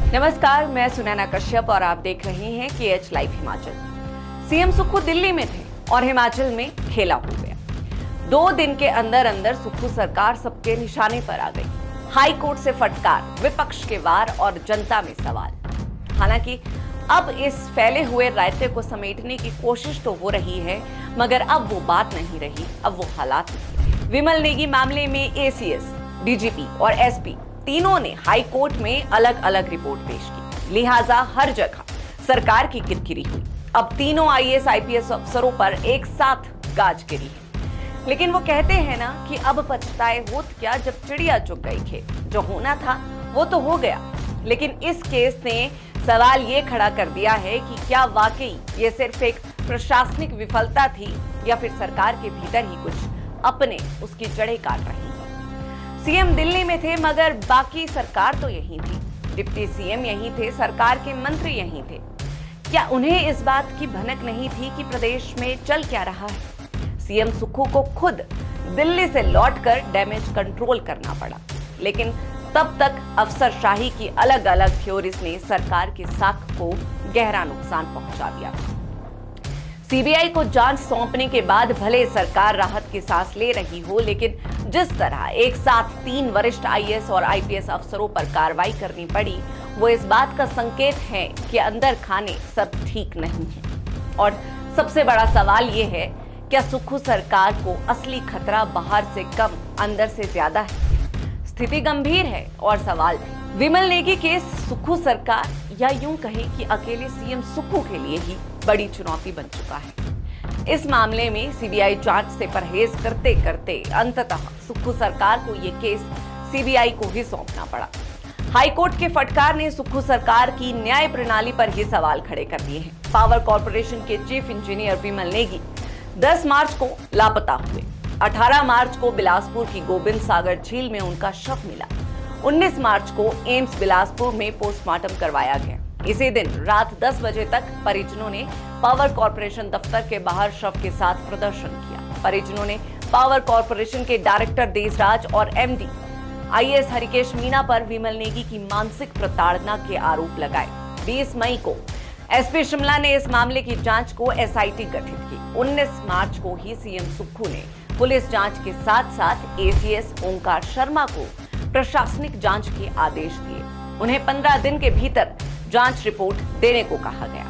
नमस्कार, मैं सुनैना कश्यप और आप देख रहे हैं KH live Himachal. CM Sukhu Delhi में थे और हिमाचल में खेला हो गया। 2 दिन के अंदर अंदर सुक्खू सरकार सबके निशाने पर आ गई। हाई कोर्ट से फटकार, विपक्ष के वार और जनता में सवाल। हालांकि अब इस फैले हुए रायते को समेटने की कोशिश तो हो रही है, मगर अब वो बात नहीं रही, अब वो हालात नहीं। विमल नेगी मामले में ACS, DGP और SP तीनों ने हाई कोर्ट में अलग अलग रिपोर्ट पेश की, लिहाजा हर जगह सरकार की किरकिरी हुई। अब तीनों IAS IPS अफसरों पर एक साथ गाज गिरी है। लेकिन वो कहते हैं ना कि अब पछताए होत क्या जब चिड़िया चुग गई खेत। जो होना था वो तो हो गया, लेकिन इस केस ने सवाल ये खड़ा कर दिया है कि क्या वाकई ये सिर्फ एक प्रशासनिक विफलता थी या फिर सरकार के भीतर ही कुछ अपने उसकी जड़ें काट रही है। सीएम दिल्ली में थे, मगर बाकी सरकार तो यहीं थी। डिप्टी सीएम यहीं थे, सरकार के मंत्री यहीं थे। क्या उन्हें इस बात की भनक नहीं थी कि प्रदेश में चल क्या रहा है? सीएम सुक्खू को खुद दिल्ली से लौटकर डैमेज कंट्रोल करना पड़ा, लेकिन तब तक अफसरशाही की अलग अलग थ्योरीज ने सरकार की साख को गहरा नुकसान पहुंचा दिया। सीबीआई को जांच सौंपने के बाद भले सरकार राहत की सांस ले रही हो, लेकिन जिस तरह एक साथ 3 वरिष्ठ IAS और IPS अफसरों पर कार्रवाई करनी पड़ी, वो इस बात का संकेत है कि अंदर खाने सब ठीक नहीं है। और सबसे बड़ा सवाल ये है, क्या सुक्खू सरकार को असली खतरा बाहर से कम, अंदर से ज्यादा है? स्थिति गंभीर है और सवाल भी। विमल नेगी केस सुक्खू सरकार या यूं कहें कि अकेले सीएम सुक्खू के लिए ही बड़ी चुनौती बन चुका है। इस मामले में सीबीआई जांच से परहेज करते करते अंततः सुक्खू सरकार को ये केस सीबीआई को ही सौंपना पड़ा। हाईकोर्ट के फटकार ने सुक्खू सरकार की न्याय प्रणाली पर ही सवाल खड़े कर दिए हैं। पावर कॉर्पोरेशन के चीफ इंजीनियर विमल नेगी 10 मार्च को लापता हुए। 18 मार्च को बिलासपुर की गोविंद सागर झील में उनका शव मिला। 19 मार्च को एम्स बिलासपुर में पोस्टमार्टम करवाया गया। इसी दिन रात 10 बजे तक परिजनों ने पावर कॉर्पोरेशन दफ्तर के बाहर शव के साथ प्रदर्शन किया। परिजनों ने पावर कॉर्पोरेशन के डायरेक्टर देसराज और MD IAS हरिकेश मीणा पर विमल नेगी की मानसिक प्रताड़ना के आरोप लगाए। 20 मई को SP शिमला ने इस मामले की जांच को SIT गठित की। 19 मार्च को ही सीएम सुक्खू ने पुलिस जांच के साथ साथ ACS ओंकार शर्मा को प्रशासनिक जांच के आदेश दिए। उन्हें 15 दिन के भीतर जांच रिपोर्ट देने को कहा गया।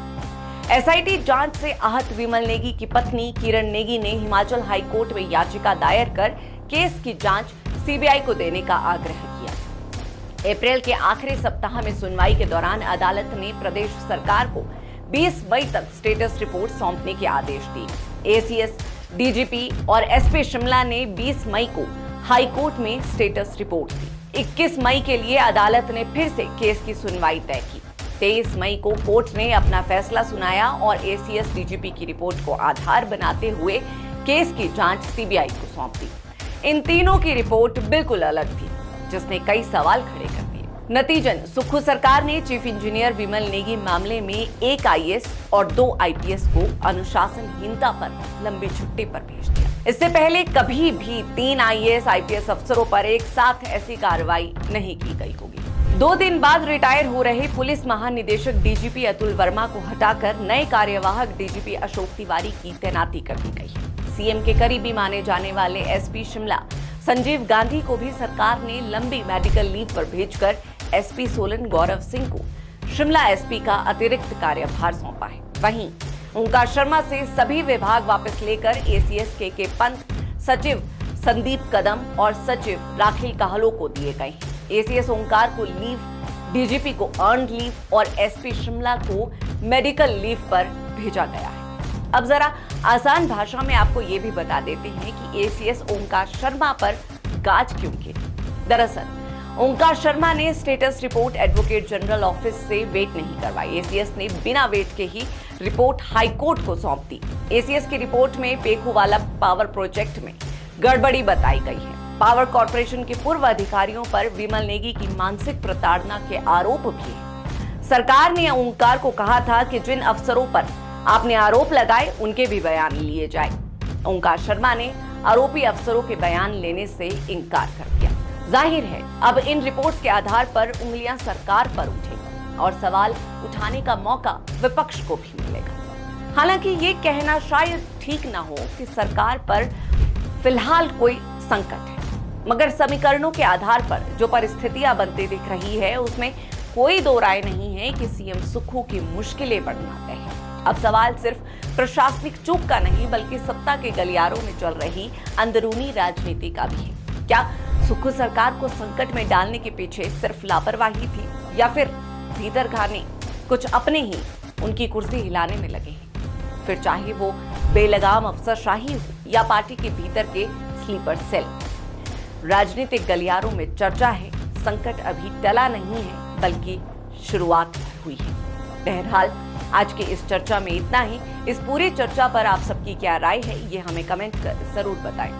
SIT जांच से आहत विमल नेगी की पत्नी किरण नेगी ने हिमाचल हाई कोर्ट में याचिका दायर कर केस की जांच CBI को देने का आग्रह किया। अप्रैल के आखिरी सप्ताह में सुनवाई के दौरान अदालत ने प्रदेश सरकार को 20 मई तक स्टेटस रिपोर्ट सौंपने के आदेश दिए। ACS, DGP और SP शिमला ने 20 मई को हाई कोर्ट में स्टेटस रिपोर्ट दी। 21 मई के लिए अदालत ने फिर से केस की सुनवाई तय की। 23 मई को कोर्ट ने अपना फैसला सुनाया और ACS DGP की रिपोर्ट को आधार बनाते हुए केस की जांच CBI को सौंप दी। इन तीनों की रिपोर्ट बिल्कुल अलग थी, जिसने कई सवाल खड़े कर दिए। नतीजन सुक्खू सरकार ने चीफ इंजीनियर विमल नेगी मामले में एक IAS और 2 IPS को अनुशासनहीनता पर लंबी छुट्टी पर भेज दिया। इससे पहले कभी भी 3 IAS IPS अफसरों पर एक साथ ऐसी कार्रवाई नहीं की गई होगी। 2 दिन बाद रिटायर हो रहे पुलिस महानिदेशक DGP अतुल वर्मा को हटाकर नए कार्यवाहक DGP अशोक तिवारी की तैनाती कर दी गई है। सीएम के करीबी माने जाने वाले SP शिमला संजीव गांधी को भी सरकार ने लंबी मेडिकल लीव पर भेजकर SP सोलन गौरव सिंह को शिमला SP का अतिरिक्त कार्यभार सौंपा है। वहीं ओंकार शर्मा से सभी विभाग वापस लेकर ACS के पंत, सचिव संदीप कदम और सचिव राखिल काहलो को दिए गए हैं। ACS ओंकार को लीव, DGP को अर्न्ड लीव और SP शिमला को मेडिकल लीव पर भेजा गया है। अब जरा आसान भाषा में आपको ये भी बता देते हैं कि ACS ओंकार शर्मा पर गाज क्यों की। दरअसल ओंकार शर्मा ने status report advocate general office से वेट नहीं करवाई। ACS ने बिना वेट के ही रिपोर्ट हाई कोर्ट को सौंप दी। ACS की रिपोर्ट में पेखूवाला पावर प्रोजेक्ट में गड़बड़ी बताई गई है। पावर कॉर्पोरेशन के पूर्व अधिकारियों पर विमल नेगी की मानसिक प्रताड़ना के आरोप भी हैं। सरकार ने ओंकार को कहा था कि जिन अफसरों पर आपने आरोप लगाए उनके भी बयान लिए जाए। ओंकार शर्मा ने आरोपी अफसरों के बयान लेने से इनकार कर दिया। जाहिर है अब इन रिपोर्ट्स के आधार पर उंगलियां सरकार पर उठेंगी। और सवाल उठाने का मौका विपक्ष को भी मिलेगा। हालांकि ये कहना शायद ठीक ना हो कि सरकार पर फिलहाल कोई संकट है, मगर समीकरणों के आधार पर जो परिस्थितियां बनती दिख रही है उसमें कोई दो राय नहीं है कि सीएम सुक्खू की मुश्किलें बढ़ना तय है। अब सवाल सिर्फ प्रशासनिक चूक का नहीं बल्कि सत्ता के गलियारों में चल रही अंदरूनी राजनीति का भी है। क्या सुक्खू सरकार को संकट में डालने के पीछे सिर्फ लापरवाही थी या फिर भीतर खाने कुछ अपने ही उनकी कुर्सी हिलाने में लगे हैं? फिर चाहे वो बेलगाम अफसरशाही हो या पार्टी के भीतर के स्लीपर सेल, राजनीतिक गलियारों में चर्चा है संकट अभी टला नहीं है बल्कि शुरुआत हुई है। बहरहाल आज की इस चर्चा में इतना ही। इस पूरी चर्चा पर आप सबकी क्या राय है ये हमें कमेंट कर जरूर बताएं।